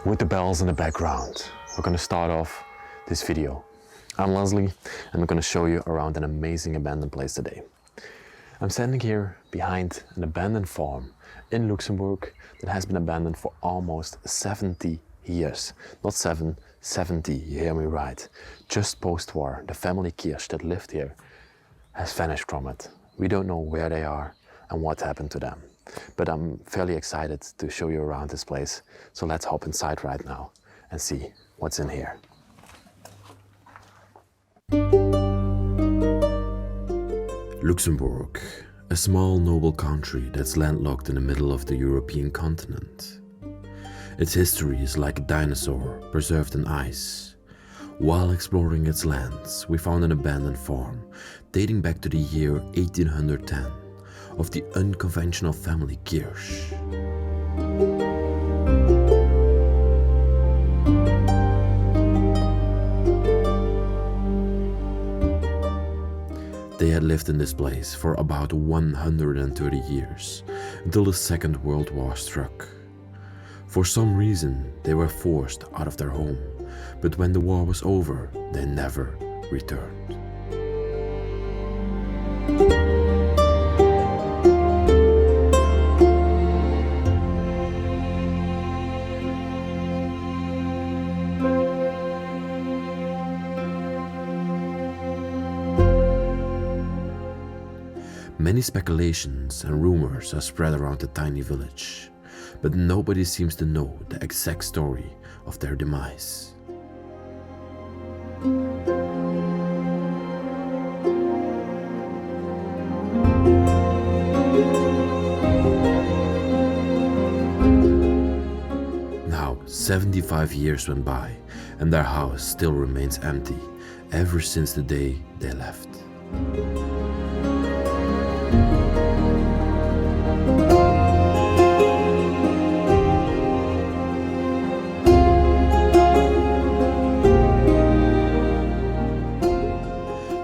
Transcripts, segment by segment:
with the bells in the background. We're gonna start off this video. I'm Leslie and I'm gonna show you around an amazing abandoned place today. I'm standing here behind an abandoned farm in Luxembourg that has been abandoned for almost 70 years. Not 70, you hear me right. Just post-war, the family Kirch that lived here has vanished from it. We don't know where they are and what happened to them. But I'm fairly excited to show you around this place. So let's hop inside right now and see what's in here. Luxembourg, a small noble country that's landlocked in the middle of the European continent. Its history is like a dinosaur preserved in ice. While exploring its lands, we found an abandoned farm dating back to the year 1810 of the Unconventional family Kirch. They had lived in this place for about 130 years, until the Second World War struck. For some reason, they were forced out of their home, but when the war was over, they never returned. Many speculations and rumors are spread around the tiny village, but nobody seems to know the exact story of their demise. Now, 75 years went by and their house still remains empty ever since the day they left.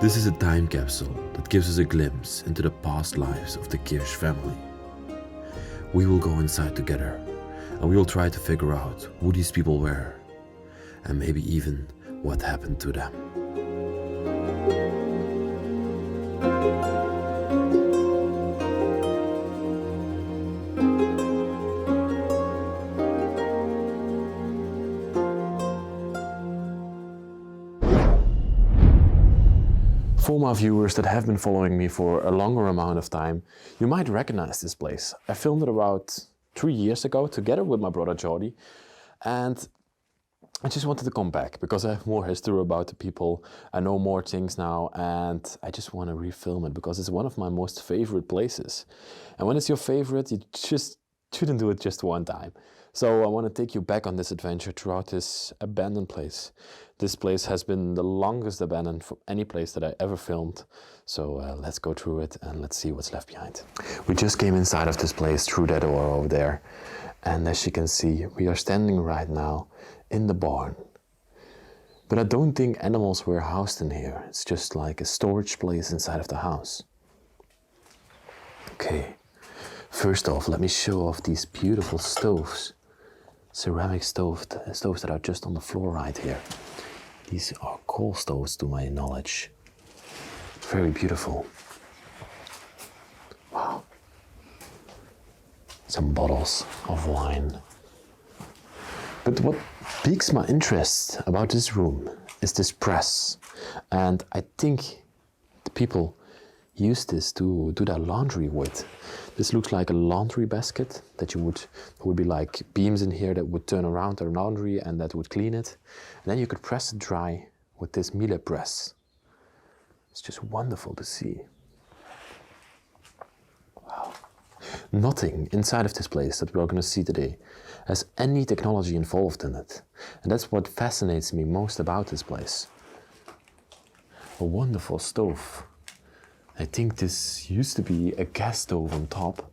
This is a time capsule that gives us a glimpse into the past lives of the Kirch family. We will go inside together and we will try to figure out who these people were and maybe even what happened to them. For my viewers that have been following me for a longer amount of time, you might recognize this place. I filmed it about 3 years ago together with my brother Jordi, and I just wanted to come back because I have more history about the people. I know more things now and I just want to refilm it because it's one of my most favorite places. And when it's your favorite, you just shouldn't do it just one time. So I want to take you back on this adventure throughout this abandoned place. This place has been the longest abandoned from any place that I ever filmed. So let's go through it and let's see what's left behind. We just came inside of this place through that door over there. And as you can see, we are standing right now in the barn. But I don't think animals were housed in here. It's just like a storage place inside of the house. Okay, first off, let me show off these beautiful stoves. Ceramic stoves that are just on the floor right here. These are coal stoves to my knowledge. Very beautiful. Wow. Some bottles of wine. But what piques my interest about this room is this press. And I think the people use this to do their laundry with. This looks like a laundry basket that there would be like beams in here that would turn around their laundry and that would clean it. And then you could press it dry with this Miele press. It's just wonderful to see. Wow. Nothing inside of this place that we're going to see today has any technology involved in it. And that's what fascinates me most about this place. A wonderful stove. I think this used to be a gas stove on top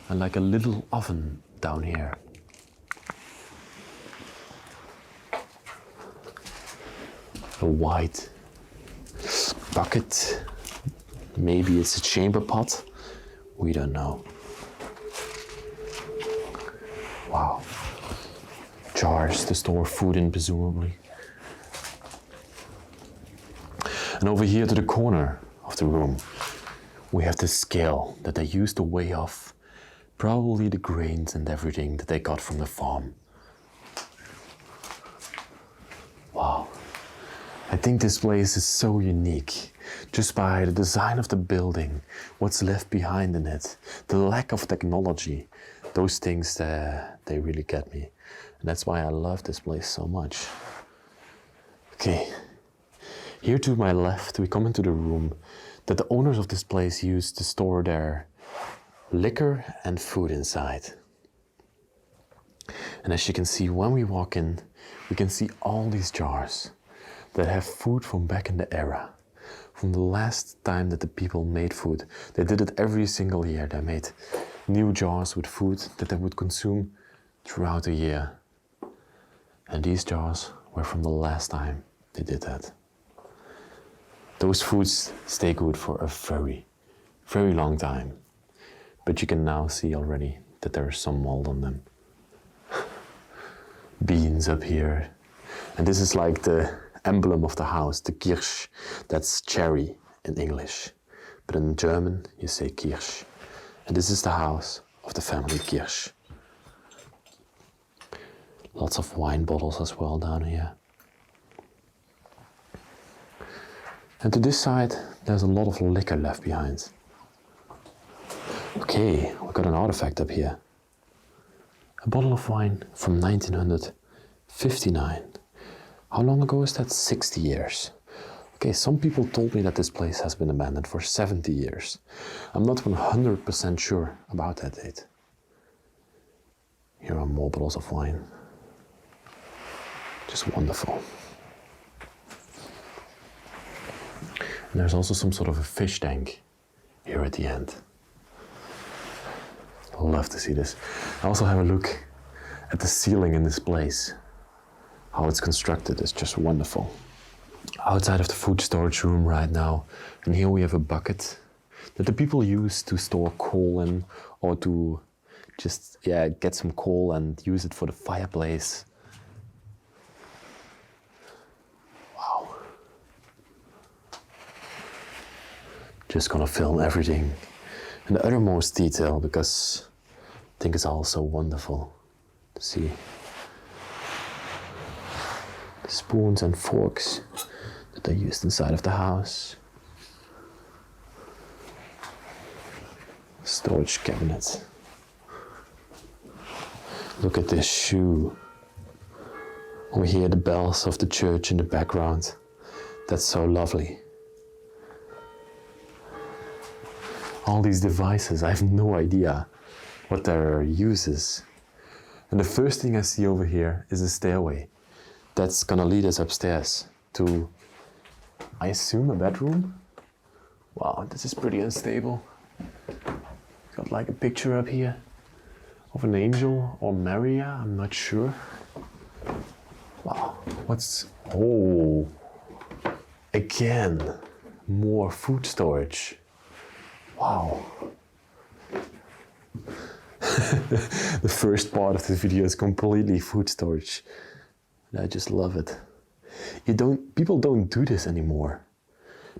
and like a little oven down here. A white bucket. Maybe it's a chamber pot. We don't know. Wow. jars to store food in, presumably. And over here to the corner of the room, we have the scale that they used to weigh off probably the grains and everything that they got from the farm. Wow. I think this place is so unique, just by the design of the building, what's left behind in it, the lack of technology. Those things, they really get me. And that's why I love this place so much. Okay, here to my left, we come into the room that the owners of this place used to store their liquor and food inside. And as you can see, when we walk in, we can see all these jars that have food from back in the era. From the last time that the people made food. They did it every single year. They made new jars with food that they would consume throughout the year. And these jars were from the last time they did that. Those foods stay good for a very, very long time. But you can now see already that there is some mold on them. Beans up here. And this is like the emblem of the house, the Kirch. That's cherry in English. But in German, you say Kirch. And this is the house of the family Kirch. Lots of wine bottles as well down here. And to this side, there's a lot of liquor left behind. Okay, we got an artifact up here. A bottle of wine from 1959. How long ago is that? 60 years. Okay, some people told me that this place has been abandoned for 70 years. I'm not 100% sure about that date. Here are more bottles of wine. Just wonderful. And there's also some sort of a fish tank here at the end. I love to see this. I also have a look at the ceiling in this place. How it's constructed is just wonderful. Outside of the food storage room right now, and here we have a bucket that the people use to store coal in, or to just get some coal and use it for the fireplace. Wow. Just gonna film everything in the uttermost detail because I think it's all so wonderful to see. The spoons and forks that they used inside of the house. Storage cabinet. Look at this shoe. We hear the bells of the church in the background. That's so lovely. All these devices, I have no idea what their use is. And the first thing I see over here is a stairway that's gonna lead us upstairs to, I assume, a bedroom. Wow, this is pretty unstable. Got like a picture up here of an angel or Maria, I'm not sure. Wow, oh, again, more food storage. Wow. The first part of the video is completely food storage. And I just love it. People don't do this anymore.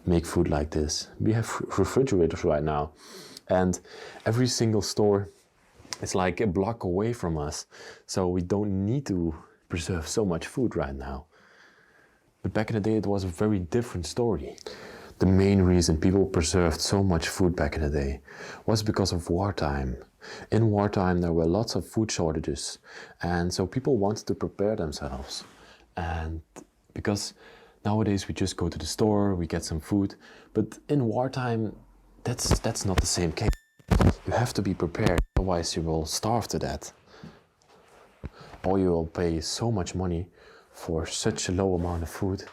Make food like this. We have refrigerators right now. And every single store is like a block away from us. So we don't need to preserve so much food right now. But back in the day, it was a very different story. The main reason people preserved so much food back in the day was because of wartime. In wartime, there were lots of food shortages. And so people wanted to prepare themselves. And because nowadays we just go to the store, we get some food. But in wartime, that's not the same case. You have to be prepared, otherwise you will starve to death. Or you will pay so much money for such a low amount of food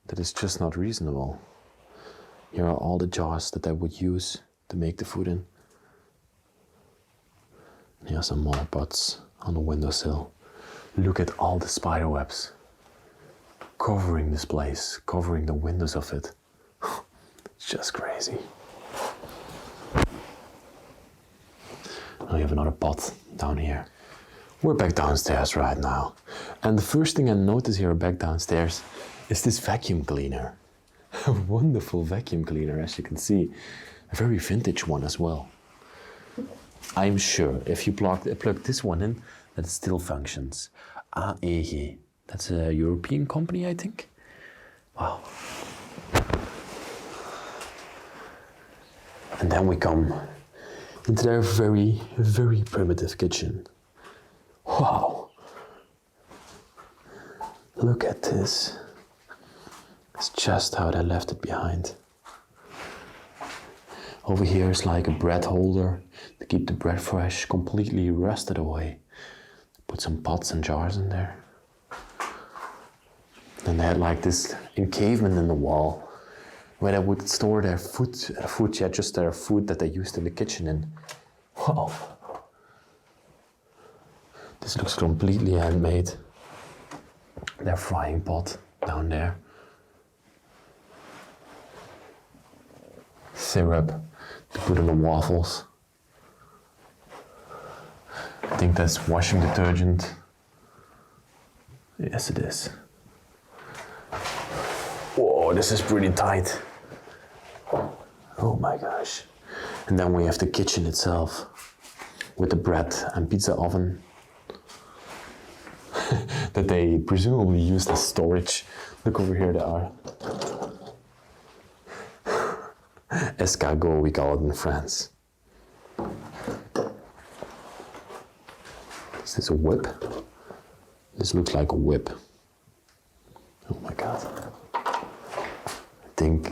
that is just not reasonable. Here are all the jars that I would use to make the food in. And here are some more pots on the windowsill. Look at all the spider webs covering this place, covering the windows of it. It's just crazy. Now you have another pot down here. We're back downstairs right now. And the first thing I notice here back downstairs is this vacuum cleaner. A wonderful vacuum cleaner, as you can see. A very vintage one as well. I'm sure if you plug this one in, that it still functions. AEG. That's a European company, I think. Wow. And then we come into their very, very primitive kitchen. Wow. Look at this. It's just how they left it behind. Over here is like a bread holder to keep the bread fresh, completely rusted away. Put some pots and jars in there. Then they had like this encavement in the wall where they would store their just their food that they used in the kitchen in. Wow. This looks completely handmade. Their frying pot down there. Syrup to put in the waffles. I think that's washing detergent. Yes, it is. Whoa, this is pretty tight. Oh my gosh. And then we have the kitchen itself with the bread and pizza oven that they presumably used as storage. Look over here, they are. Escargot, we call it in France. Is this a whip? This looks like a whip. Oh my God. I think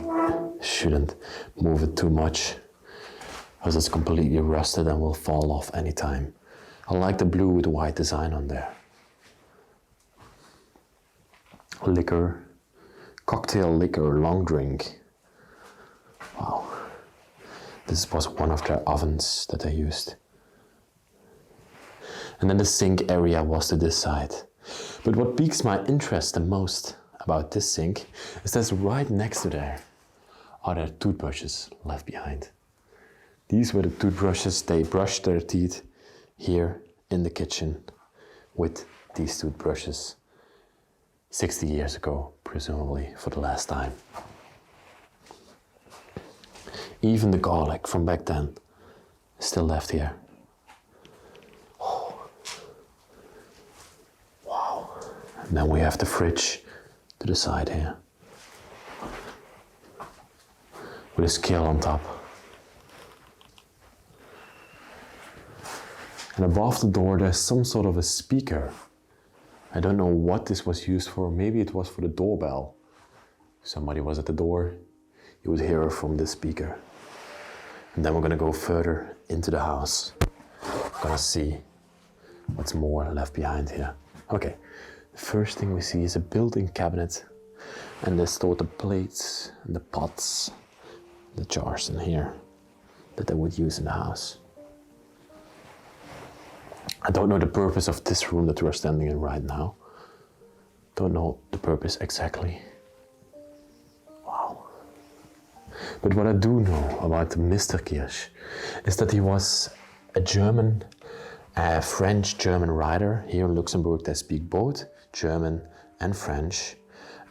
shouldn't move it too much because it's completely rusted and will fall off anytime. I like the blue with the white design on there. Liquor, cocktail liquor, long drink. Wow. This was one of their ovens that they used. And then the sink area was to this side. But what piques my interest the most about this sink is that right next to there are their toothbrushes left behind. These were the toothbrushes. They brushed their teeth here in the kitchen with these toothbrushes 60 years ago, presumably for the last time. Even the garlic from back then is still left here. Oh. Wow. And then we have the fridge to the side here with a scale on top. And above the door there's some sort of a speaker. I don't know what this was used for. Maybe it was for the doorbell. If somebody was at the door, you would hear her from this speaker. And then we're gonna go further into the house. We're gonna see what's more left behind here. Okay, the first thing we see is a built-in cabinet, and they stored the plates and the pots, the jars in here that they would use in the house. I don't know the purpose of this room that we're standing in right now. Don't know the purpose exactly. Wow. But what I do know about Mr. Kirch is that he was a French-German writer. Here in Luxembourg they speak both German and French,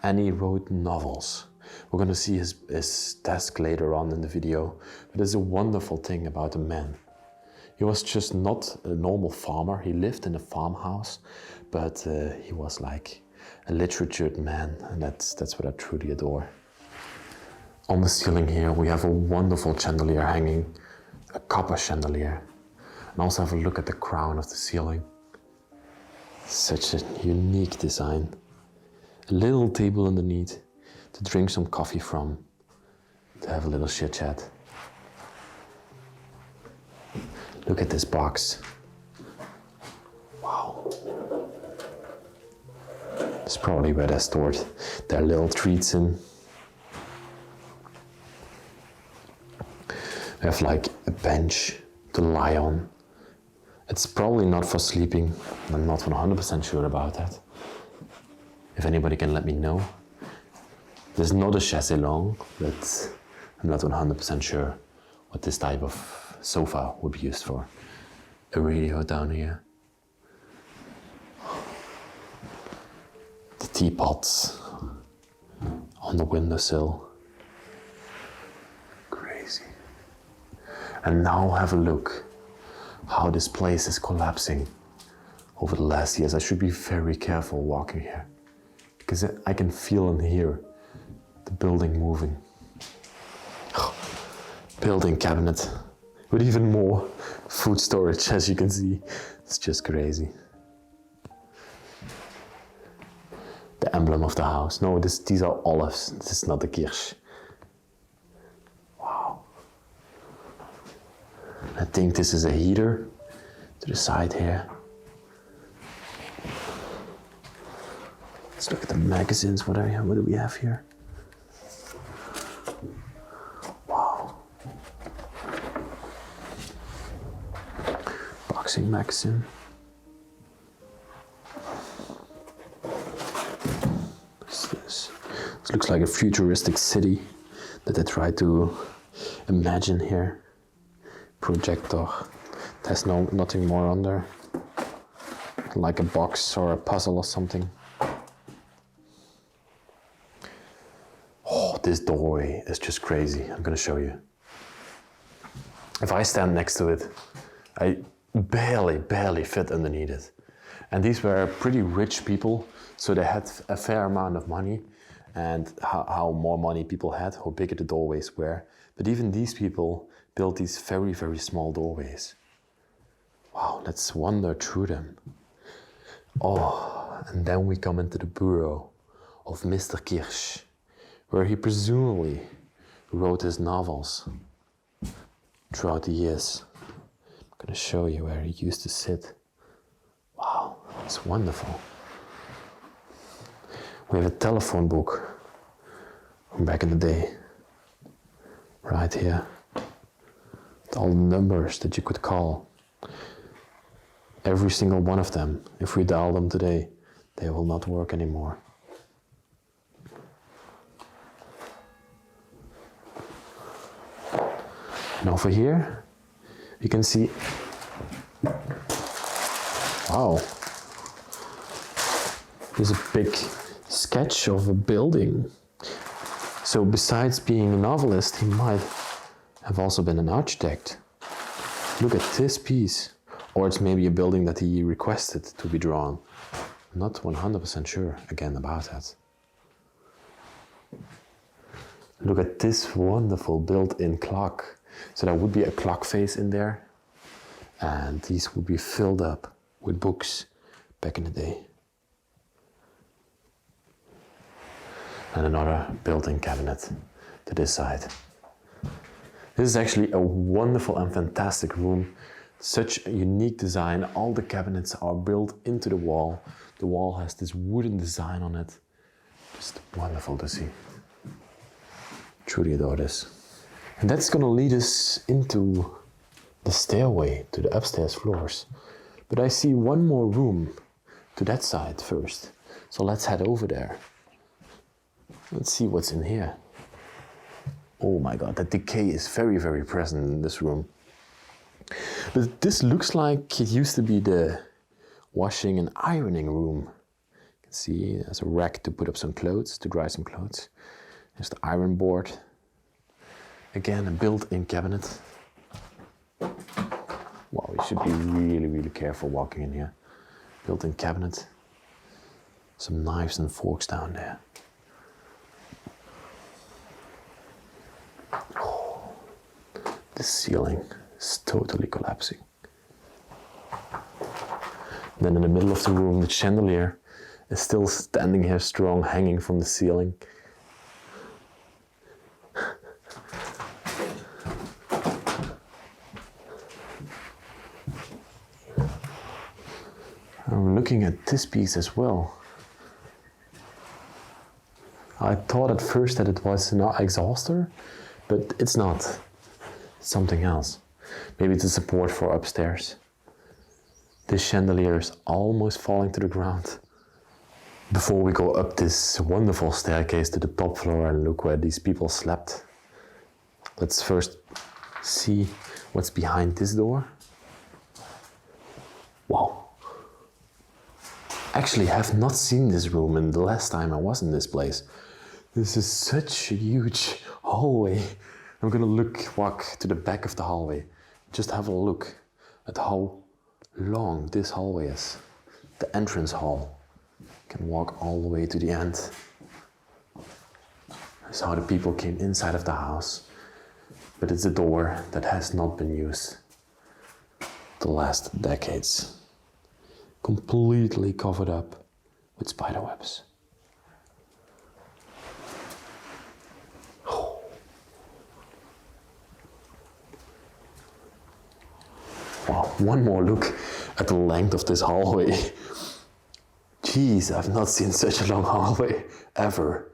and he wrote novels. We're going to see his desk later on in the video, but there's a wonderful thing about the man. He was just not a normal farmer. He lived in a farmhouse, but he was like a literatured man, and that's what I truly adore. On the ceiling here, we have a wonderful chandelier hanging, a copper chandelier. And also have a look at the crown of the ceiling. Such a unique design. A little table underneath to drink some coffee from, to have a little chit chat. Look at this box. Wow. It's probably where they stored their little treats in. We have like a bench to lie on. It's probably not for sleeping. I'm not 100% sure about that. If anybody can let me know. There's not a chaise longue, but I'm not 100% sure what this type of sofa would be used for. A radio down here. teapots on the windowsill. Crazy. And now have a look how this place is collapsing over the last years. I should be very careful walking here because I can feel and hear the building moving. Building cabinet with even more food storage, as you can see. It's just crazy. The emblem of the house. No, these are olives. This is not the Kirch. Wow. I think this is a heater to the side here. Let's look at the magazines. What do we have here? Wow. Boxing magazine. What's this? This looks like a futuristic city that they tried to imagine here. Projector. There's nothing more under. Like a box or a puzzle or something. Oh, this doorway is just crazy. I'm gonna show you. If I stand next to it, I barely fit underneath it. And these were pretty rich people, so they had a fair amount of money. And how more money people had, how bigger the doorways were. But even these people built these very, very small doorways. Wow, let's wander through them. Oh, and then we come into the bureau of Mr. Kirch, where he presumably wrote his novels throughout the years. I'm gonna show you where he used to sit. Wow, it's wonderful. We have a telephone book from back in the day, right here. With all the numbers that you could call. Every single one of them, if we dial them today, they will not work anymore. And over here, you can see, wow, here's a big sketch of a building. So besides being a novelist, he might have also been an architect. Look at this piece. Or it's maybe a building that he requested to be drawn. I'm not 100% sure again about that. Look at this wonderful built-in clock. So there would be a clock face in there. And these would be filled up with books back in the day. And another built-in cabinet to this side. This is actually a wonderful and fantastic room. Such a unique design. All the cabinets are built into the wall. The wall has this wooden design on it. Just wonderful to see. Truly adore this. And that's gonna lead us into the stairway to the upstairs floors. But I see one more room to that side first. So let's head over there. Let's see what's in here. Oh my God, that decay is very, very present in this room. But this looks like it used to be the washing and ironing room. You can see there's a rack to put up some clothes, to dry some clothes. There's the iron board. Again, a built-in cabinet. Wow, you should be really, really careful walking in here. Built-in cabinet. Some knives and forks down there. Oh, the ceiling is totally collapsing. Then in the middle of the room, the chandelier is still standing here strong, hanging from the ceiling. I'm looking at this piece as well. I thought at first that it was an exhauster, but it's not. It's something else. Maybe it's a support for upstairs. This chandelier is almost falling to the ground. Before we go up this wonderful staircase to the top floor and look where these people slept, let's first see what's behind this door. Wow. actually have not seen this room in the last time I was in this place. This is such a huge hallway. I'm gonna walk to the back of the hallway. Just have a look at how long this hallway is. The entrance hall. You can walk all the way to the end. That's how the people came inside of the house. But it's a door that has not been used the last decades. Completely covered up with spider webs. Wow, one more look at the length of this hallway. Jeez, I've not seen such a long hallway ever.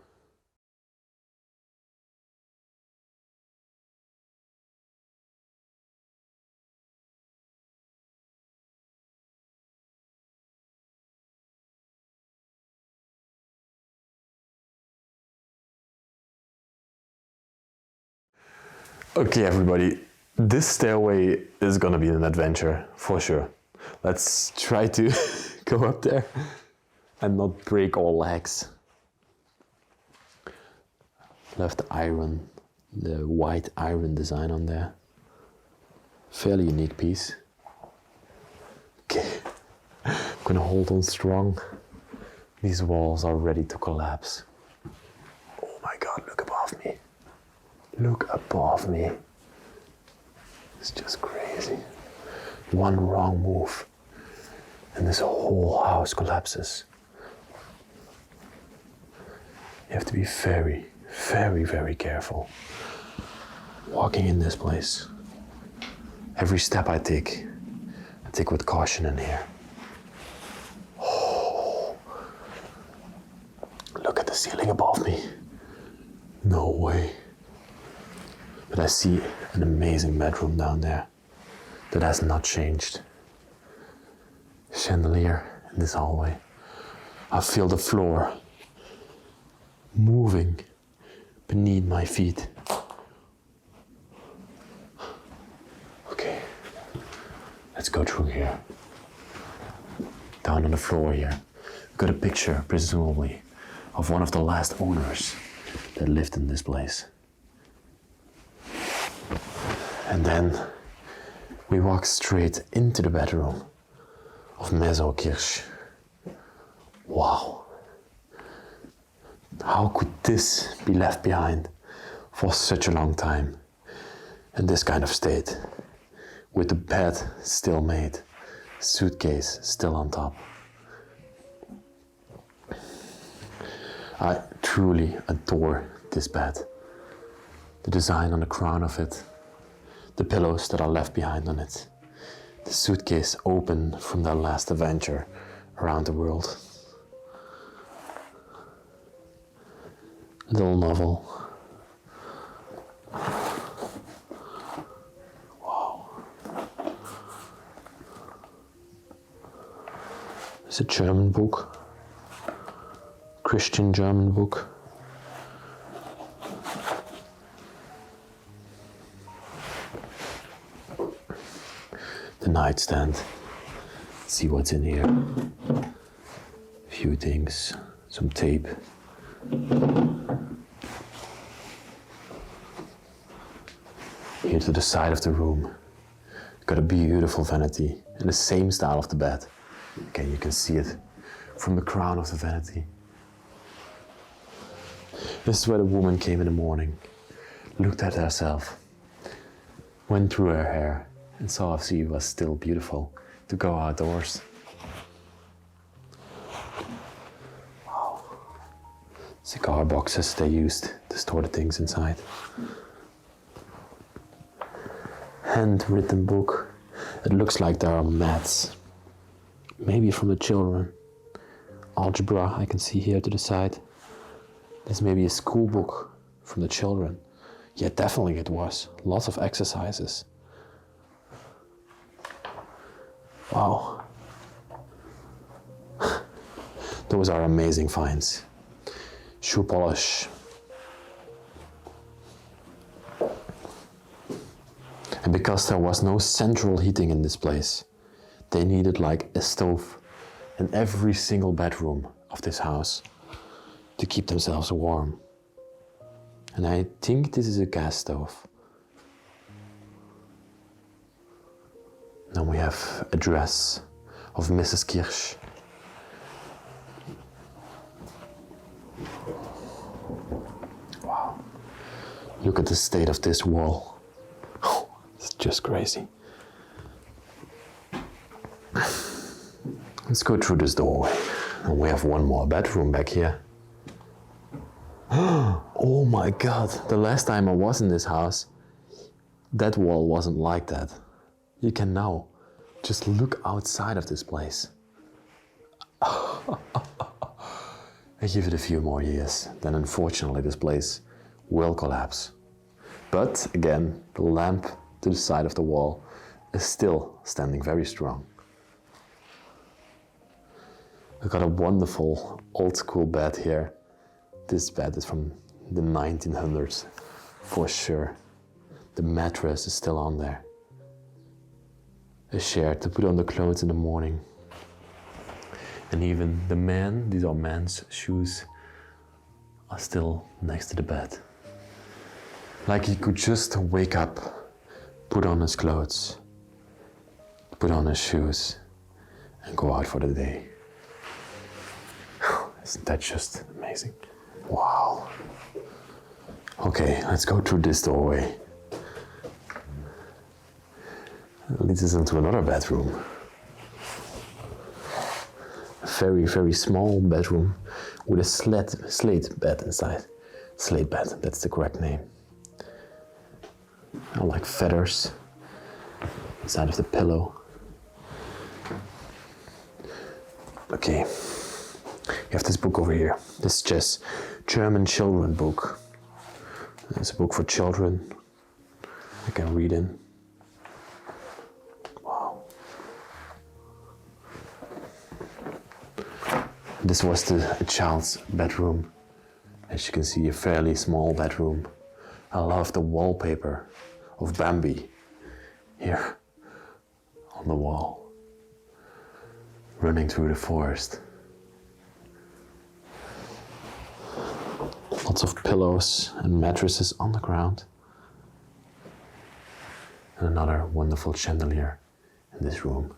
Okay, everybody, this stairway is gonna be an adventure for sure. Let's try to go up there and not break all legs. Love the white iron design on there. Fairly unique piece. Okay, I'm gonna hold on strong. These walls are ready to collapse. Oh my God, look above me. Look above me. It's just crazy. One wrong move and this whole house collapses. You have to be very, very, very careful walking in this place. Every step I take with caution in here. Oh. Look at the ceiling above me. No way. But I see an amazing bedroom down there that has not changed. Chandelier in this hallway. I feel the floor moving beneath my feet. Okay, let's go through here. Down on the floor here, got a picture, presumably, of one of the last owners that lived in this place. And then we walk straight into the bedroom of Maison Kirch. Wow. How could this be left behind for such a long time in this kind of state? With the bed still made, suitcase still on top. I truly adore this bed. The design on the crown of it, the pillows that are left behind on it, the suitcase open from their last adventure around the world. Little novel. Wow. It's a German book, Christian German book. The nightstand. Let's see what's in here. A few things, some tape. Here to the side of the room, got a beautiful vanity in the same style of the bed. Again, you can see it from the crown of the vanity. This is where the woman came in the morning, looked at herself, went through her hair, and saw if she was still beautiful to go outdoors. Wow. Cigar boxes they used to store the things inside. Handwritten book. It looks like there are maths. Maybe from the children. Algebra I can see here to the side. This may be a school book from the children. Yeah, definitely it was. Lots of exercises. Wow. Those are amazing finds. Shoe polish. And because there was no central heating in this place, they needed like a stove in every single bedroom of this house to keep themselves warm. And I think this is a gas stove. Then we have a dress of Mrs. Kirch. Wow. Look at the state of this wall. Oh, it's just crazy. Let's go through this doorway. And we have one more bedroom back here. Oh my God, the last time I was in this house, that wall wasn't like that. You can now just look outside of this place. I give it a few more years, then unfortunately this place will collapse. But again, the lamp to the side of the wall is still standing very strong. We've got a wonderful old school bed here. This bed is from the 1900s, for sure. The mattress is still on there. A chair to put on the clothes in the morning. And even these are men's shoes, are still next to the bed. Like he could just wake up, put on his clothes, put on his shoes, and go out for the day. Isn't that just amazing? Wow. Okay, let's go through this doorway. It leads us into another bedroom. A very, very small bedroom with a slate bed inside. Slate bed, that's the correct name. I like feathers inside of the pillow. Okay. You have this book over here. This is just German children book. It's a book for children. I can read in. Wow. This was a child's bedroom. As you can see, a fairly small bedroom. I love the wallpaper of Bambi here on the wall, running through the forest. Lots of pillows and mattresses on the ground. And another wonderful chandelier in this room.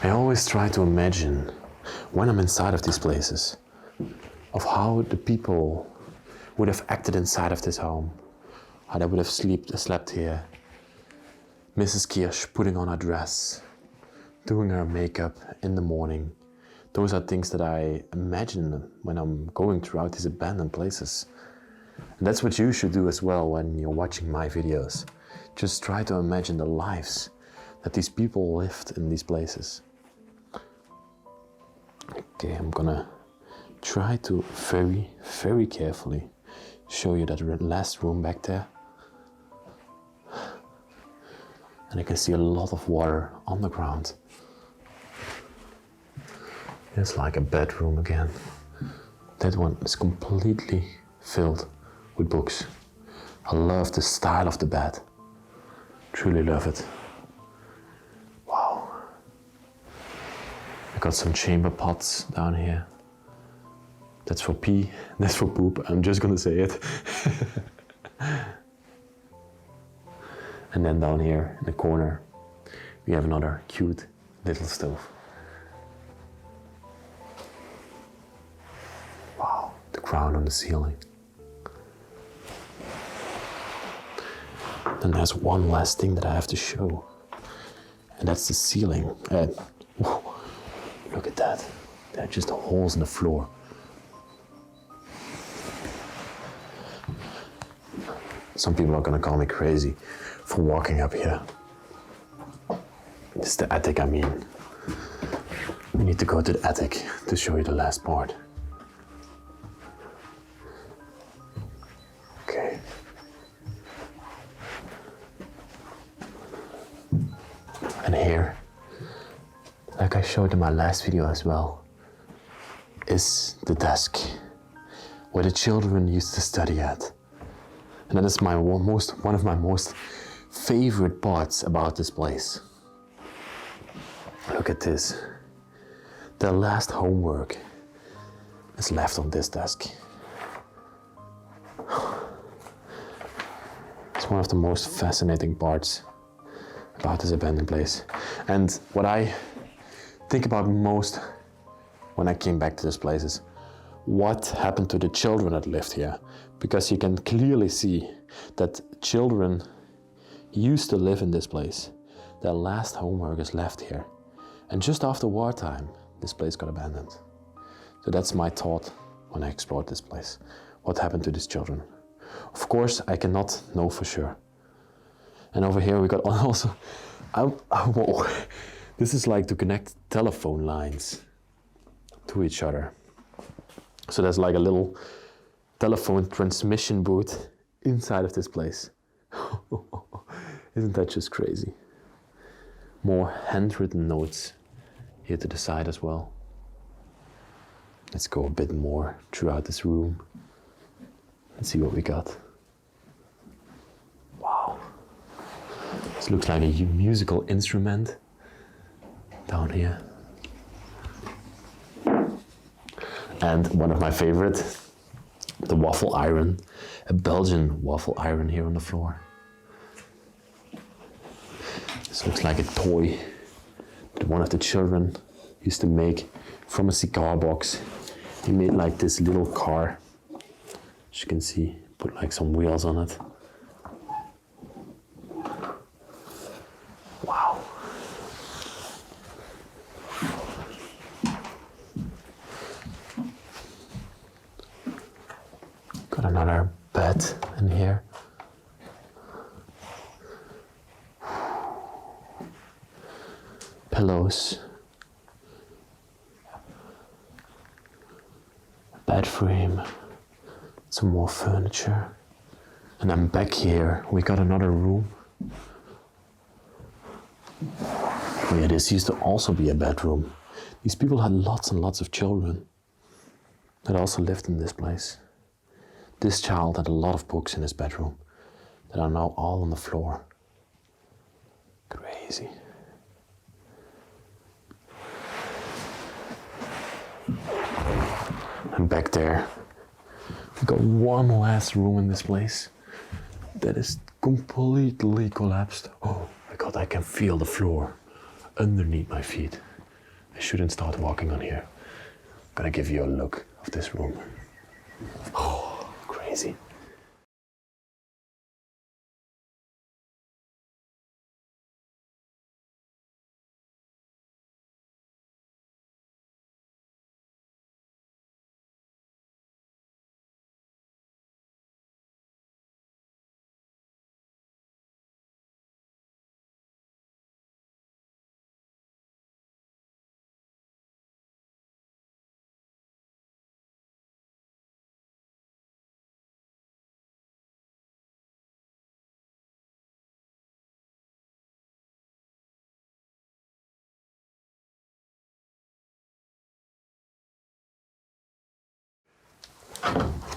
I always try to imagine, when I'm inside of these places, of how the people would have acted inside of this home. How they would have slept here. Mrs. Kirch putting on her dress, doing her makeup in the morning. Those are things that I imagine when I'm going throughout these abandoned places. And that's what you should do as well when you're watching my videos. Just try to imagine the lives that these people lived in these places. Okay, I'm gonna try to very, very carefully show you that last room back there. And I can see a lot of water on the ground. It's like a bedroom again. That one is completely filled with books. I love the style of the bed. Truly love it. Wow. I got some chamber pots down here. That's for pee, that's for poop. I'm just gonna say it. And then down here in the corner, we have another cute little stove. Wow, the crown on the ceiling. And there's one last thing that I have to show. And that's the ceiling. Look at that. There are just holes in the floor. Some people are gonna call me crazy for walking up here. This is the attic, I mean. We need to go to the attic to show you the last part. Okay. And here, like I showed in my last video as well, is the desk where the children used to study at. And that is one of my most favorite parts about this place. Look at this. their last homework is left on this desk. It's one of the most fascinating parts about this abandoned place. And what I think about most when I came back to this place is what happened to the children that lived here. Because you can clearly see that children used to live in this place. Their last homework is left here. And just after wartime, this place got abandoned. So that's my thought when I explored this place. What happened to these children? Of course, I cannot know for sure. And over here we got also, whoa, this is like to connect telephone lines to each other. So there's like a little telephone transmission booth inside of this place. Isn't that just crazy? More handwritten notes here to the side as well. Let's go a bit more throughout this room and see what we got. Wow. This looks like a musical instrument down here. And one of my favorite, the waffle iron, a Belgian waffle iron here on the floor. This looks like a toy that one of the children used to make from a cigar box. He made like this little car, as you can see, put like some wheels on it. Wow. Got another bed in here. Pillows. Bed frame. Some more furniture. And then back here we got another room. Oh yeah, this used to also be a bedroom. These people had lots and lots of children that also lived in this place. This child had a lot of books in his bedroom that are now all on the floor. Crazy. And back there, we got one last room in this place that is completely collapsed. Oh my God, I can feel the floor underneath my feet. I shouldn't start walking on here. I'm gonna give you a look of this room. Oh, crazy.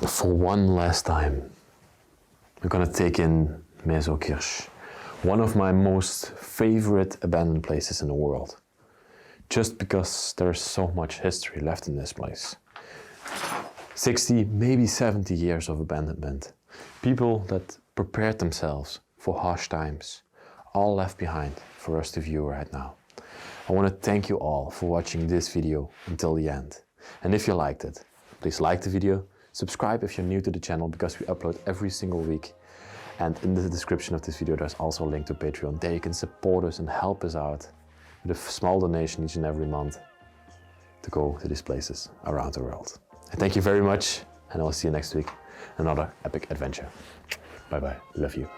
For one last time, we're gonna take in Kirch, one of my most favorite abandoned places in the world. Just because there's so much history left in this place. 60, maybe 70 years of abandonment. People that prepared themselves for harsh times, all left behind for us to view right now. I want to thank you all for watching this video until the end. And if you liked it, please like the video, subscribe if you're new to the channel because we upload every single week. And in the description of this video there's also a link to Patreon. There you can support us and help us out with a small donation each and every month to go to these places around the world. And thank you very much, and I'll see you next week. Another epic adventure. Bye bye. Love you.